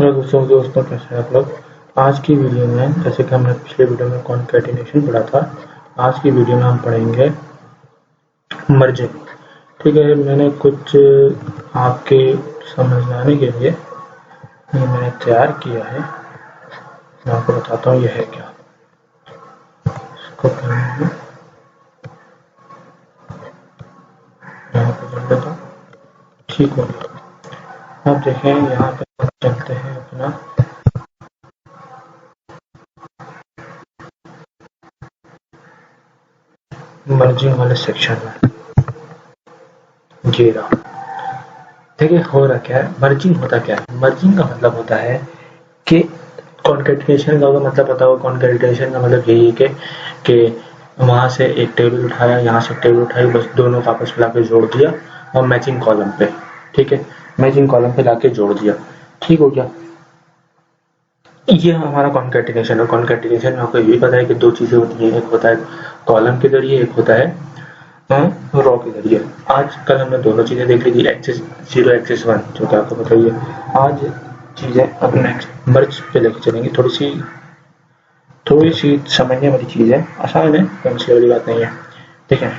Hello दोस्तों कैसे हैं आप लोग। आज की वीडियो में जैसे कि हमने पिछले वीडियो में कॉन्कैटिनेशन पढ़ा था, आज की वीडियो में हम पढ़ेंगे मर्जिंग। ठीक है, मैंने कुछ आपके समझाने के लिए ये मैंने तैयार किया है, मैं आपको बताता हूँ यह है क्या। इसको करना यहाँ पे कर देता हूँ, ठीक हो गया। अब देखें यहाँ पे चलते हैं अपना मर्जिंग वाले सेक्शन में। ये रहा, देखिए हो रहा क्या है। मर्जिंग होता क्या है? मर्जिंग का मतलब होता है कि कॉन्कैटिनेशन का मतलब पता होगा। कॉन्कैटिनेशन का मतलब यही है कि वहां से एक टेबल उठाया, यहाँ से एक टेबल उठाई, बस दोनों को आपस में लाके जोड़ दिया और मैचिंग कॉलम पे, ठीक है, मैचिंग कॉलम पे लाके जोड़ दिया, ठीक हो गया। ये हमारा कॉन्कैटिनेशन है। कॉन्कैटिनेशन में आपको ये भी पता है कि दो चीजें होती हैं, एक होता है कॉलम के जरिए, एक होता है रॉ के जरिए। आज कल हमने दोनों चीजें देख ली थी, एक्सिस 0 एक्सिस 1, जो कि आपको पता ही है। आज चीजें अब नेक्स्ट मर्ज पे लेके चलेंगे। थोड़ी सी समझने वाली चीज है, आसान है, कोई मुश्किल वाली बात नहीं है। ठीक है,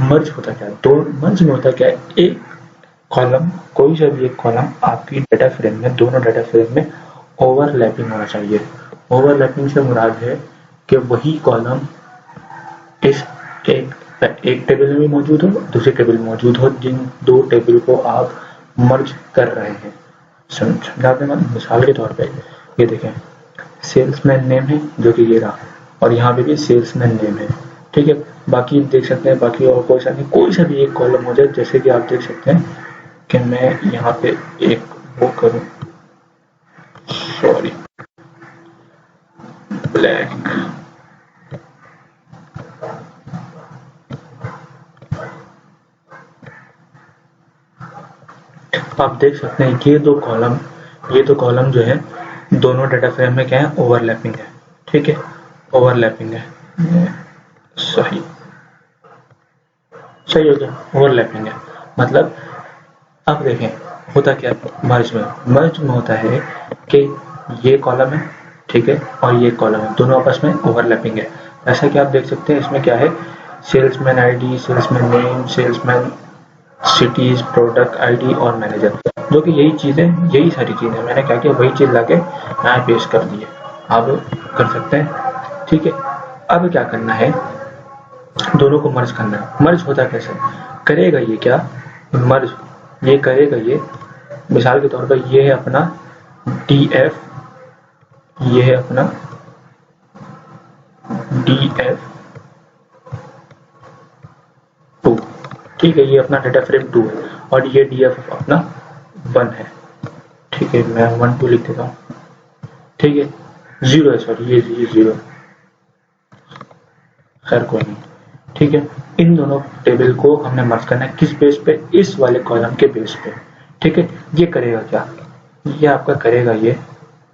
मर्ज होता क्या है? दो मर्ज में होता क्या है, एक कॉलम, कोई सा भी एक कॉलम आपकी डेटा फ्रेम में, दोनों डेटा फ्रेम में ओवरलैपिंग होना चाहिए। ओवरलैपिंग से मुराद है कि वही कॉलम इस एक टेबल में मौजूद हो, दूसरे टेबल में मौजूद हो, जिन दो टेबल को आप मर्ज कर रहे हैं। समझाते हैं, मिसाल के तौर पे ये देखें, सेल्समैन नेम है जो कि ये रहा, और यहाँ पे भी सेल्समैन नेम है, ठीक है। बाकी देख सकते हैं, बाकी और कोई सा भी एक कॉलम हो जाए, जैसे कि आप देख सकते हैं कि मैं यहाँ पे एक वो करूँ, सॉरी, ब्लैक, आप देख सकते हैं ये दो कॉलम जो है, दोनों डाटा फ्रेम में क्या है, ओवरलैपिंग है, ठीक है, ओवरलैपिंग है, सही हो गया, ओवरलैपिंग है। मतलब अब देखें होता क्या मर्ज में होता है कि ये कॉलम है, ठीक है, और ये कॉलम है, दोनों आपस में ओवरलैपिंग है। ऐसा कि आप देख सकते हैं इसमें क्या है, salesman ID, salesman name, salesman cities, product ID और मैनेजर, जो कि यही सारी चीजें मैंने क्या किया, वही चीज लाके यहाँ पेश कर दी है। आप कर सकते हैं, ठीक है। अब क्या करना है, दोनों को मर्ज करना है। मर्ज होता कैसे करेगा ये, क्या मर्ज ये करेगा, ये मिसाल के तौर पर ये है अपना DF, ये है अपना DF2, ठीक है, ये अपना डेटा फ्रेम 2 है, और ये DF अपना 1 है, ठीक है, मैं 1 2 लिख देता हूँ, ठीक है, 0 है, सॉरी ये 0, खैर कोई नहीं, ठीक है। इन दोनों टेबल को हमने मर्ज करना है, किस बेस पे, इस वाले कॉलम के बेस पे, ठीक है। ये करेगा क्या, ये आपका करेगा ये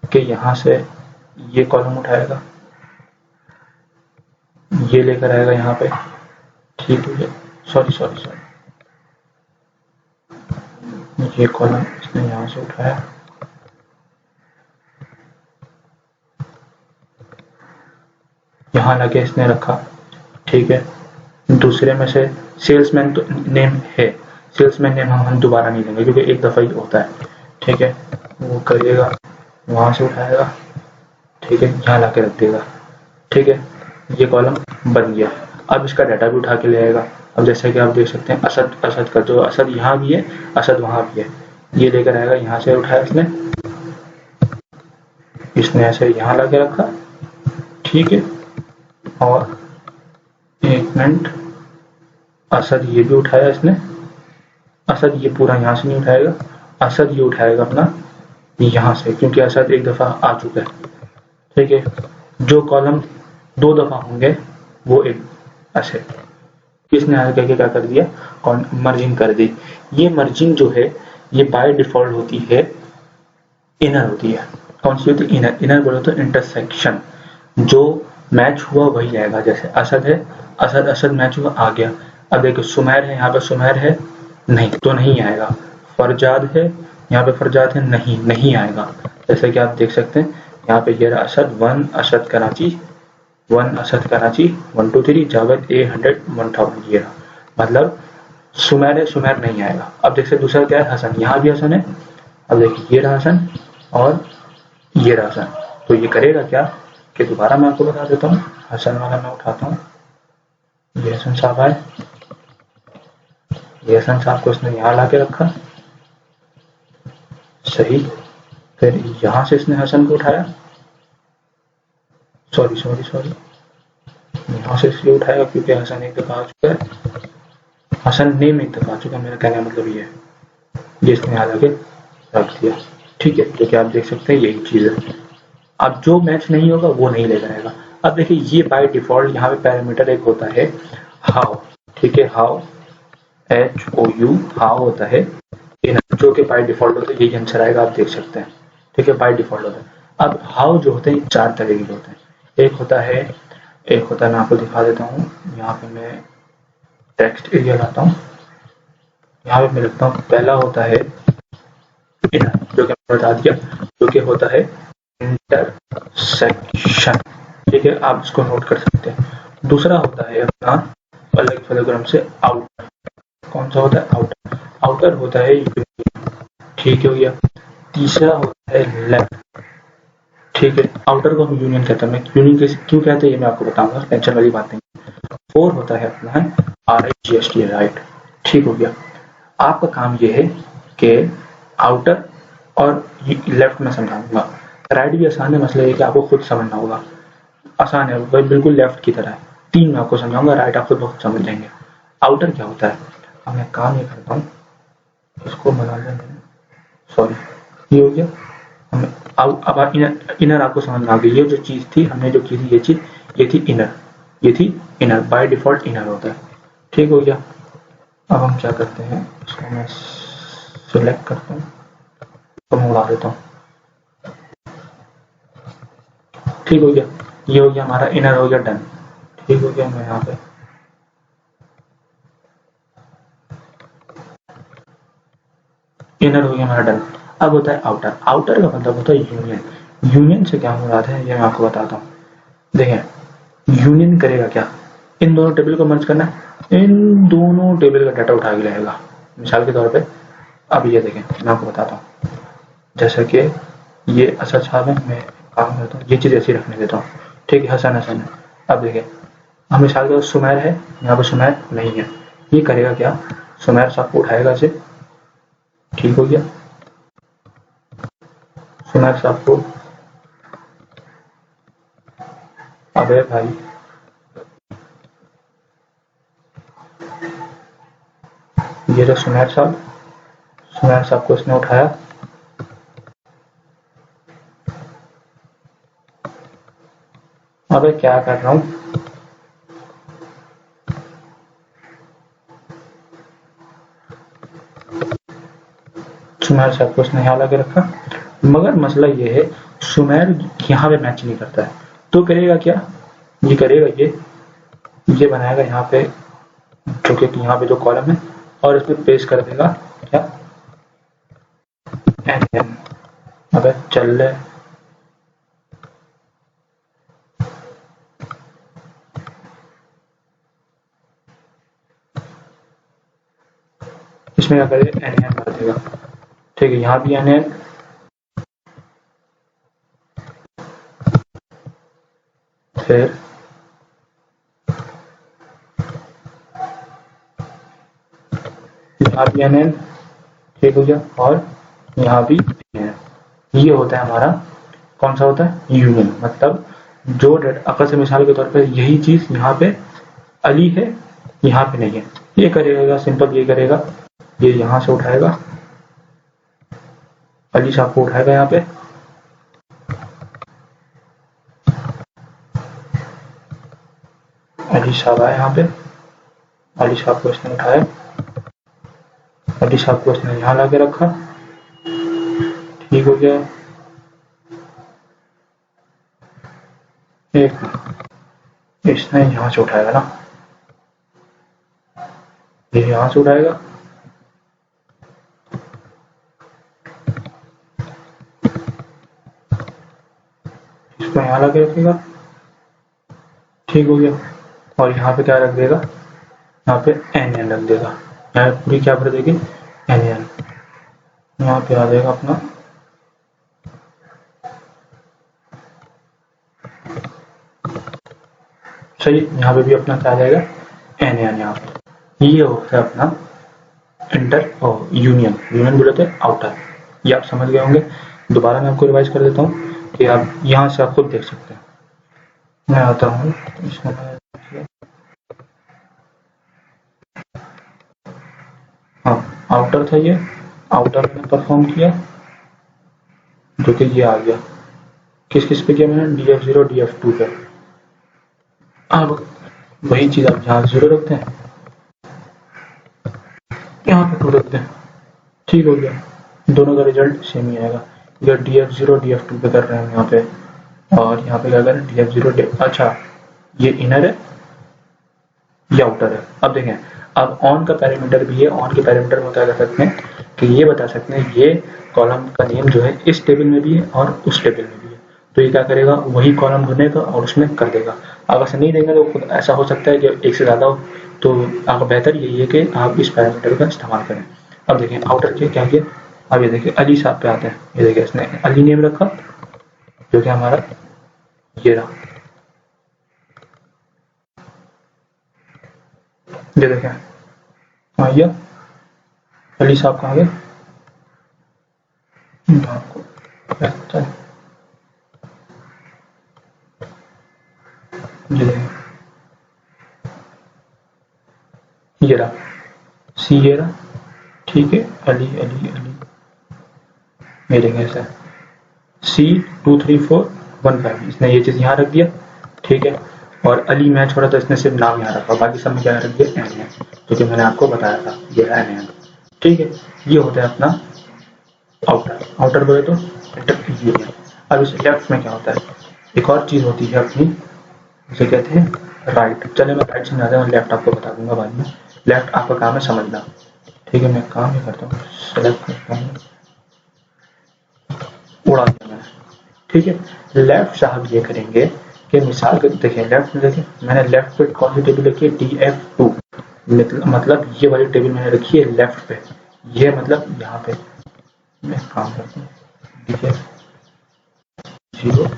कि यहां से ये कॉलम उठाएगा, ये लेकर आएगा यहाँ पे, ठीक है, सॉरी, ये कॉलम इसने यहां से उठाया, यहां लाके इसने रखा, ठीक है। दूसरे में से सेल्समैन तो नेम है, सेल्समैन नेम हम दोबारा नहीं देंगे क्योंकि एक दफा ही होता है, ठीक है। वो करिएगा, वहां से उठाएगा, ठीक है, यहाँ लाके रख देगा, ठीक है, ये कॉलम बन गया। अब इसका डाटा भी उठा के ले आएगा। अब जैसे कि आप देख सकते हैं, असद का जो असद यहाँ भी है, असद वहां भी है, ये लेकर आएगा, यहाँ से उठाया इसने ऐसे यहाँ लाके रखा, ठीक है। और एक मिनट, असद ये भी उठाया इसने, असद ये पूरा यहाँ से नहीं उठाएगा, असद ये उठाएगा अपना यहाँ से, क्योंकि असद एक दफा आ चुका है, ठीक है। जो कॉलम 2 दफा होंगे वो एक ऐसे, किसने आगे क्या कर दिया, मर्जिंग कर दी। ये मर्जिंग जो है ये बाय डिफॉल्ट होती है, इनर होती है। कौन सी होती है, इनर बोलो तो इंटरसेक्शन, जो मैच हुआ वही आएगा। जैसे असद है, असद मैच हुआ, आ गया। अब देखो सुमैर है, यहाँ पे सुमैर है, नहीं तो नहीं आएगा। फरजाद है, यहाँ पे फरजाद है, नहीं आएगा। जैसे कि आप देख सकते हैं यहाँ पे ये रहा असद, 1 असद कराची, 1 असद कराची, 1 2 3 जावेद, 800 1000, ये रहा। मतलब सुमेर है, सुमेर नहीं आएगा। अब देख सकते दूसरा क्या है, हसन, यहाँ भी हसन है। अब देखिए ये रहा हसन और ये रहा हसन। तो ये करेगा क्या कि दोबारा मैं आपको बता देता हूँ, हसन वाला मैं उठाता हूँ, ये हसन साहब आए, ये हसन साहब को इसने यहाँ ला के रखा, सही। फिर यहाँ से इसने हसन को उठाया, सॉरी यहाँ से इसलिए उठाएगा क्योंकि हसन एक दफा आ चुका है, हसन नेम एक दफा आ चुका है, मेरा कहने का मतलब ये है, ये इसने यहाँ लाके रख दिया। ठीक है, जो कि आप देख सकते हैं यही चीज है। अब जो मैच नहीं होगा वो नहीं लेकर आएगा। अब देखिए ये बाय डिफॉल्ट यहाँ पे पैरामीटर एक होता है हाउ, ठीक है, हाउ, HOU, हाउ होता है, जो कि बाय डिफॉल्ट होता है, यही आंसर आएगा, आप देख सकते हैं। ठीक है, बाय डिफॉल्ट होता है। अब हाउ जो होते हैं 4 तरह के होते हैं। एक होता है मैं आपको दिखा देता हूँ, यहाँ पे मैं टेक्स्ट एरिया लाता हूँ, यहाँ पे मैं लिखता हूँ, पहला होता है इनर, जो कि मैंने बता दिया, जो कि होता है इंटरसेक्शन। ठीक है, आप इसको नोट कर सकते हैं। दूसरा होता है अपना अलग पैराग्राम से आउटर। कौन सा होता है, आउटर, आउटर होता है यूनियन। ठीक हो गया। तीसरा होता है लेफ्ट। ठीक है, आउटर को हम यूनियन कहते हैं, यूनियन क्यों कहते हैं ये मैं आपको बताऊंगा, टेंशन वाली बात नहीं। 4 होता है अपना RIGST, राइट। ठीक हो गया। आपका काम ये है कि आउटर और लेफ्ट में समझाऊंगा, राइट भी आसान है, मसला ये कि आपको खुद समझना होगा, आसान है वही बिल्कुल लेफ्ट की तरह है। 3 मैं आपको समझाऊंगा, राइट आप खुद बहुत समझ जाएंगे। आउटर क्या होता है, अब मैं काम ये करता हूँ, इसको बना लें, सॉरी ये हो गया। अब इनर आपको समझ में आ गई, ये जो चीज थी हमने जो की थी, ये चीज ये थी इनर, ये थी इनर, बाय डिफॉल्ट इनर होता है। ठीक हो गया। अब हम क्या करते हैं, इसको मैं सिलेक्ट करता हूँ, तो मैं उड़ा देता हूँ। ठीक हो गया, ये हो गया हमारा इनर, हो गया डन। ठीक हो गया, मैं यहाँ पे इनर हो गया हमारा डन। अब होता है आउटर, आउटर का मतलब होता है यूनियन। यूनियन से क्या मुराद है ये मैं आपको बताता हूँ। देखें यूनियन करेगा क्या, इन दोनों टेबल को मर्ज करना है, इन दोनों टेबल का डाटा उठा के लाएगा। मिसाल के तौर पे अब ये देखें, मैं आपको बताता हूँ, जैसा कि ये असद साहब है, मैं काम करता हूँ, ये चीज ऐसी रखने देता हूँ। ठीक है, हसन हसन है। अब देखें, हम मिसाल के सुमेर है, यहाँ पे सुमेर नहीं है, ये करेगा क्या, सुमेर साहब को उठाएगा इसे। ठीक हो गया, सुमेर साहब को, अबे भाई ये रहा सुमेर साहब, सुमेर साहब को इसने उठाया, अबे क्या कर रहा हूँ, सुमेर साहब को इसने यहाँ लाके रखा। मगर मसला ये है सुमेर यहाँ पे मैच नहीं करता है, तो करेगा क्या, ये करेगा ये बनाएगा यहाँ पे, जो कि यहाँ पे जो कॉलम है, और इसमें पेस्ट कर देगा क्या, एन। अबे चल ले, इसमें क्या करेगा, एन कर देगा। ठीक है, यहाँ भी एन, फिर यहाँ भी एन, ठीक हो गया, और यहाँ भी एन। ये होता है हमारा कौन सा होता है, यूनियन। मतलब जो अकल से मिसाल के तौर पे यही चीज यहाँ पे अली है, यहाँ पे नहीं है, ये करेगा सिंपल, ये करेगा, ये यहाँ से उठाएगा, अली साहब को उठाएगा यहाँ पे, अली साहब आए यहाँ पे, अली साहब को इसने उठाया, अली साहब को इसने यहाँ लाके रखा। ठीक हो गया, एक इसने यहाँ से उठाएगा ना, ये यहाँ से उठाएगा, इसको यहाँ लगा रखेगा, ठीक हो गया। और यहाँ पे क्या रख देगा, यहाँ पे एन एन रख देगा, यहाँ पूरी क्या भर देगी, एन एन। यहाँ पे आ जाएगा अपना सही, यहाँ पे भी अपना क्या आ जाएगा, एन एन। यहाँ पे ये होता है अपना इंटर और यूनियन, यूनियन बोले थे आउटर, ये आप समझ गए होंगे। दोबारा मैं आपको रिवाइज कर देता हूँ कि आप यहाँ से आप खुद देख सकते हैं। मैं आता हूँ इसमें, हाँ आउटर था ये, आउटर मैंने परफॉर्म किया जो कि ये आ गया, किस किस पे किया मैंने, df0 df2 पे। अब वही चीज आप जहाँ 0 रखते हैं यहाँ पे 2 रखते हैं, ठीक हो गया। दोनों का रिजल्ट सेम ही आएगा। इधर df0 df2 पे कर रहे हैं हम यहाँ पे, और यहाँ पे क्या कर रहे हैं, df0 अच्छा ये इनर है, ये आउटर है। अब देखें, अब ऑन का पैरामीटर भी है, ऑन के पैरामीटर में क्या कर सकते हैं कि ये बता सकते हैं ये कॉलम का नेम जो है इस टेबल में भी है और उस टेबल में भी है, तो ये क्या करेगा, वही कॉलम ढूंढेगा और उसमें कर देगा। अगर से नहीं देंगे तो ऐसा हो सकता है कि एक से ज़्यादा हो, तो आपका बेहतर यही है कि आप इस पैरामीटर का इस्तेमाल करें। अब देखें आउटर के क्या किया, अब ये देखिए अली साहब पे आते हैं, ये देखिए इसने अली नेम रखा जो कि हमारा ये रहा, ये देखें आइए अली साहब कहाँ गए, आपको लगता है ये रहा, सी ये रहा, ठीक है, अली अली अली, ये देखें ऐसा C2341 इसने ये चीज़ यहाँ रख दिया, ठीक है। और अली मैच हो रहा था, इसने सिर्फ नाम यहाँ रखा, बाकी सब में क्या रख दिया, एन है, क्योंकि मैंने आपको बताया था ये एन है, ठीक है। ये होता है अपना आउटर, आउटर बोले तो इंटर यूनियन। अब इस लेफ्ट में क्या होता है, एक और चीज़ होती है अपनी, उसे कहते हैं राइट। चले मैं राइट समझाता हूँ, लेफ्ट आपको बता दूंगा बाद में। लेफ्ट आपका काम है समझना, ठीक है। मैं काम ही करता हूँ, सेलेक्ट करता हूँ, उड़ा दिया मैंने, ठीक है। लेफ्ट साहब ये करेंगे कि मिसाल के देखिए, लेफ्ट में देखिए मैंने लेफ्ट पे कौन सी टेबल रखी है, df2, मतलब ये वाली टेबल मैंने रखी है लेफ्ट पे, ये मतलब यहाँ पे मैं काम करता हूँ, df0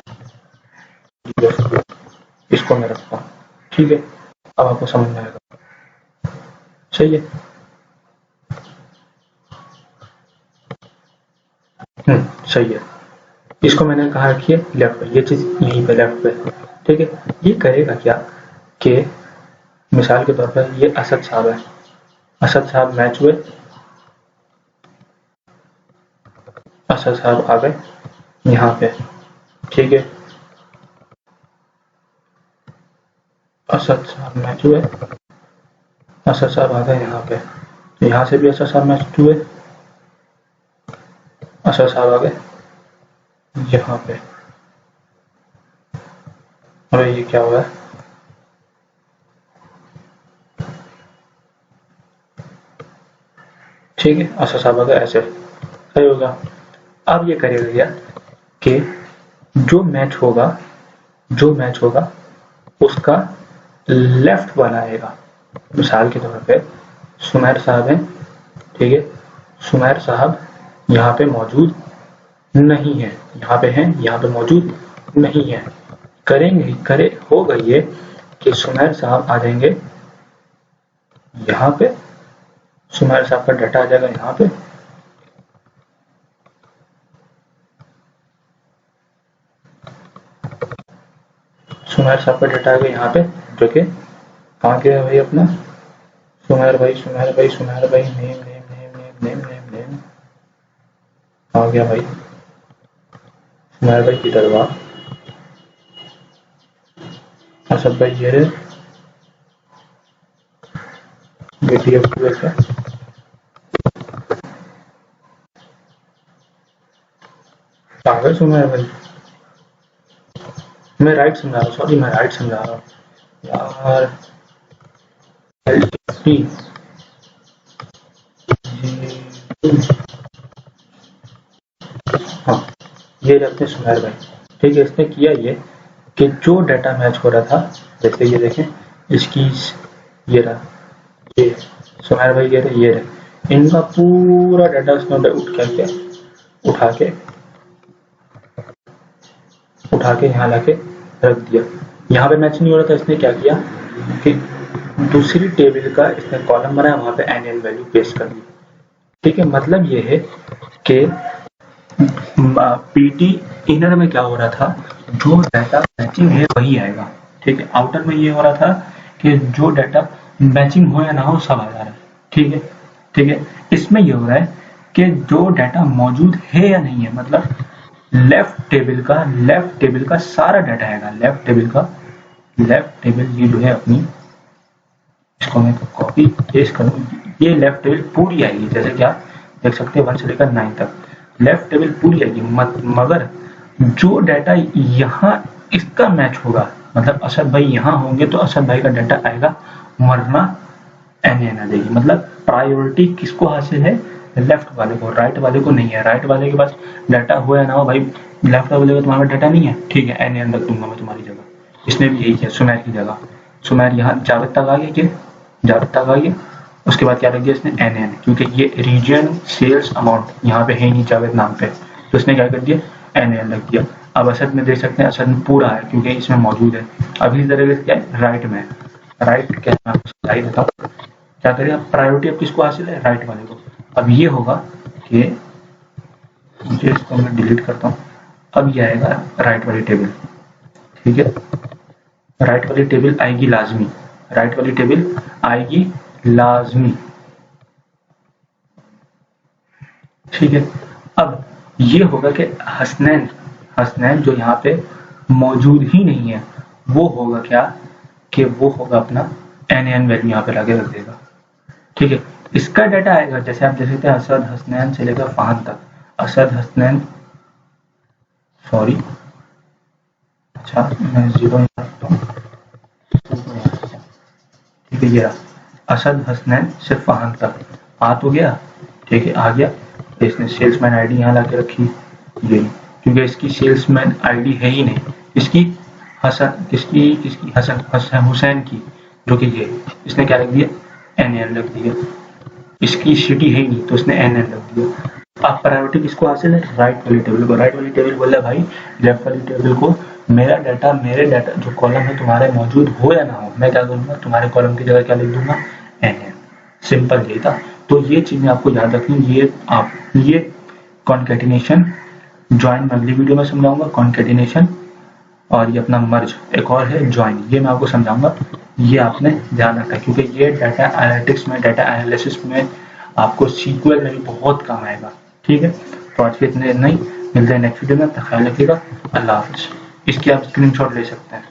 df2 इसको मैं रखता हूँ, ठीक है। अब आपको समझ में आएगा, सही है। सही है, इसको मैंने कहा रखिए लेफ्ट पे, ये चीज यहीं पे लेफ्ट पे, ठीक है। ये करेगा क्या कि मिसाल के तौर पर ये असद साहब है, असद साहब मैच हुए, असद साहब आ गए यहाँ पे, ठीक है। असद साहब मैच हुए, असद साहब आ गए यहाँ पे, यहाँ से भी असद साहब मैच हुए, असद साहब आ गए यहाँ पे। अरे ये क्या हुआ है, ठीक है, असद साहब आ गए ऐसे, सही होगा। अब ये करेगा क्या कि जो मैच होगा, जो मैच होगा उसका लेफ्ट वाला आएगा। मिसाल के तौर पे सुमैर साहब हैं, ठीक है, सुमैर साहब यहाँ पे मौजूद नहीं है, यहाँ पे हैं, यहाँ पे मौजूद नहीं है। करेंगे करे होगा ये कि सुमैर साहब आ जाएंगे यहाँ पे, सुमैर साहब का डाटा आ जाएगा यहाँ पे, सुमैर साहब का डाटा आ गया यहाँ पे, जो कि कहाँ गया भाई अपना, सुमैर भाई सुमैर भाई सुमैर भाई, name name name name name name name आ गया भाई, सुमैर भाई किधर हुआ, असद भाई ये रहे, BTF2 है, आ गए सुमैर भाई। मैं राइट समझा रहा हूँ, सॉरी मैं राइट समझा रहा हूँ यार, हाँ ये रखते हैं सुमैर भाई, ठीक है, इसने किया ये कि जो डाटा मैच हो रहा था, जैसे ये देखें इसकी ये रहा, ये सुमेर भाई ये रहे, इनका पूरा डाटा उसने उठा के यहाँ लाके रख दिया। यहाँ पे मैच नहीं हो रहा था, इसने क्या किया कि दूसरी टेबल का इसने कॉलम बनाया, वहां पे एनुअल वैल्यू पेस्ट कर दी। ठीक है, मतलब ये है कि पीटी इनर में क्या हो रहा था, जो डाटा मैचिंग है वही आएगा। ठीक है, आउटर में ये हो रहा था कि जो डाटा मैचिंग हो या ना हो सब आ जा रहा है। ठीक है, ठीक है, इसमें ये हो रहा है कि जो डाटा मौजूद है या नहीं है, मतलब लेफ्ट टेबल का सारा डाटा आएगा। लेफ्ट टेबल ये जो है अपनी, इसको मैं कॉपी पेस्ट करूँ, ये लेफ्ट टेबल पूरी आएगी। जैसे कि आप देख सकते हैं 1 से लेकर 9 तक लेफ्ट टेबल पूरी आएगी। मगर जो डाटा यहाँ इसका मैच होगा, मतलब असद भाई यहाँ होंगे तो असद भाई का डाटा आएगा, वरना एन आ जाएगी। मतलब प्रायोरिटी किसको हासिल है, लेफ्ट वाले को, राइट वाले को नहीं है। राइट वाले के पास डाटा हो या ना हो भाई, लेफ्ट वाले का तुम्हारा डाटा नहीं है, ठीक है, एन रख दूंगा मैं तुम्हारी जगह। इसने भी यही किया सुमेर की जगह। सुमेर यहाँ जावेद तक आ गया, जावेद तक आ गया, उसके बाद क्या रख दिया इसने एन, क्योंकि ये रीजन सेल्स अमाउंट यहाँ पे है नहीं जावेद नाम पे, तो इसने क्या कर दिया एन रख दिया। अब असद में देख सकते हैं, असद में पूरा है क्योंकि इसमें मौजूद है। अब इस तरह से क्या है, राइट में, राइट क्या मैं आपको समझाई देता हूँ क्या करें। अब प्रायोरिटी अब किसको हासिल है, राइट वाले को। अब ये होगा कि मुझे इसको मैं डिलीट करता हूँ, अब ये आएगा राइट वाली टेबल। ठीक है, राइट वाली टेबल आएगी लाजमी, राइट वाली टेबल आएगी लाजमी। ठीक है, अब ये होगा कि हसनैन जो यहाँ पे मौजूद ही नहीं है, वो होगा क्या कि वो होगा अपना एन वैल्यू यहाँ पे लाके रख देगा। ठीक है, इसका डाटा आएगा, जैसे आप देख सकते हैं असद हसनैन से लेकर फहद तक, असद हसनैन, सॉरी, अच्छा मैं 0 रखता हूँ। ठीक है, ये रहा असद हसनैन से फहद तक आ तो गया। ठीक है, आ गया। इसने सेल्समैन आईडी यहाँ लाके रखी, ये क्योंकि इसकी सेल्समैन आईडी है ही नहीं, इसकी हसन, किसकी हसन हुसैन की, जो कि ये इसने क्या रख दिया एन रख दिया। इसकी सिटी है ही नहीं तो इसने एन रख दिया। अब प्रायोरिटी किसको हासिल है, राइट वाली टेबल को। राइट वाली टेबल बोल रहा है भाई लेफ्ट वाली टेबल को मेरे डाटा जो कॉलम है तुम्हारे मौजूद हो या ना हो, मैं क्या करूंगा तुम्हारे कॉलम की जगह क्या लिख दूंगा एन। सिंपल ये था। तो ये चीजें आपको याद रखनी। ये कॉन्केटिनेशन ज्वाइन मैं अगली वीडियो में समझाऊंगा, कॉन्केटिनेशन, और ये अपना मर्ज एक और है ज्वाइन, ये मैं आपको समझाऊंगा। ये आपने ध्यान रखा क्योंकि ये डाटा एनालिटिक्स में, डाटा एनालिसिस में आपको सीक्वल में भी बहुत काम आएगा। ठीक है, तो आज के इतने नहीं, मिलते हैं नेक्स्ट वीडियो में, ख्याल रखिएगा, अल्लाह हाफिज़। इसकी आप स्क्रीनशॉट ले सकते हैं।